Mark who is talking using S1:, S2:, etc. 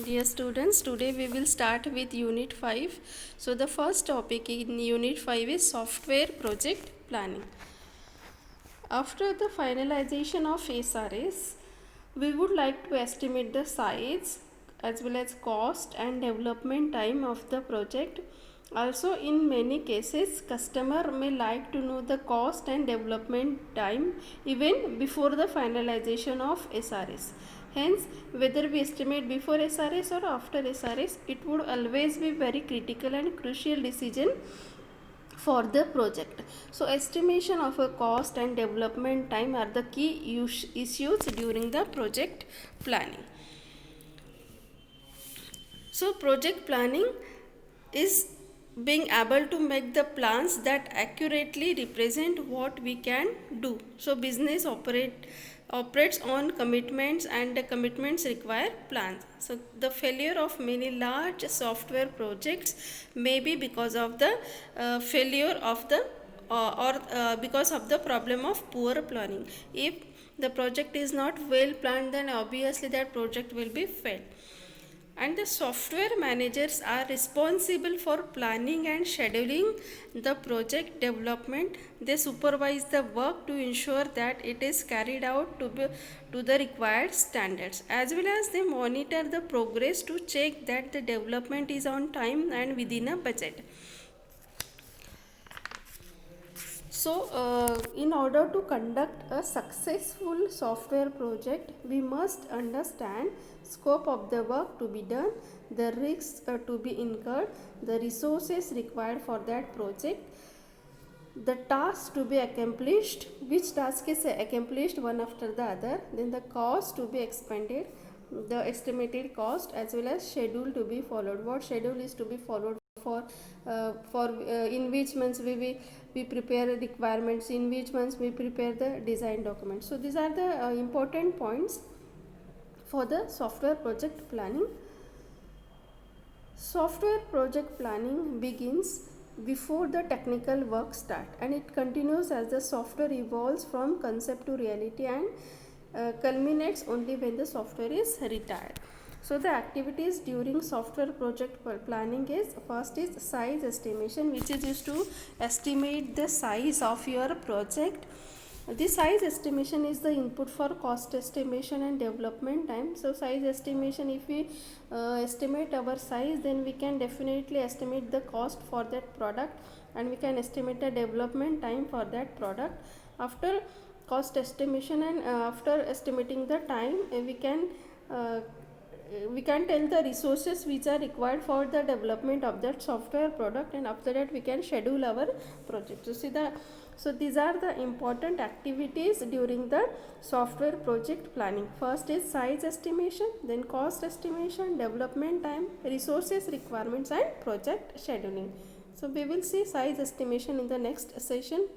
S1: Dear students, today we will start with Unit 5. So, the first topic in Unit 5 is Software Project Planning. After the finalization of SRS, we would like to estimate the size as well as cost and development time of the project. Also, in many cases, customer may like to know the cost and development time even before the finalization of SRS. Hence, whether we estimate before SRS or after SRS, it would always be very critical and crucial decision for the project. So estimation of a cost and development time are the key issues during the project planning. So project planning is being able to make the plans that accurately represent what we can do. So business operates on commitments, and the commitments require plans. So the failure of many large software projects may be because of the failure of the because of the problem of poor planning. If the project is not well planned, then obviously that project will be failed. And the software managers are responsible for planning and scheduling the project development. They supervise the work to ensure that it is carried out to the required standards, as well as they monitor the progress to check that the development is on time and within a budget. So, in order to conduct a successful software project, we must understand scope of the work to be done, the risks to be incurred, the resources required for that project, the task to be accomplished, which task is accomplished one after the other, then the cost to be expended, the estimated cost, as well as schedule to be followed. What schedule is to be followed in which months we prepare requirements, in which months we prepare the design documents. So these are the important points for the software project planning. Software project planning begins before the technical work start, and it continues as the software evolves from concept to reality, and culminates only when the software is retired. So the activities during software project planning is, first is size estimation, which is used to estimate the size of your project. The size estimation is the input for cost estimation and development time. So size estimation, if we estimate our size, then we can definitely estimate the cost for that product, and we can estimate the development time for that product. After cost estimation and after estimating the time, we can tell the resources which are required for the development of that software product, and after that we can schedule our project. So these are the important activities during the software project planning. First is size estimation, then cost estimation, development time, resources requirements, and project scheduling. So we will see size estimation in the next session.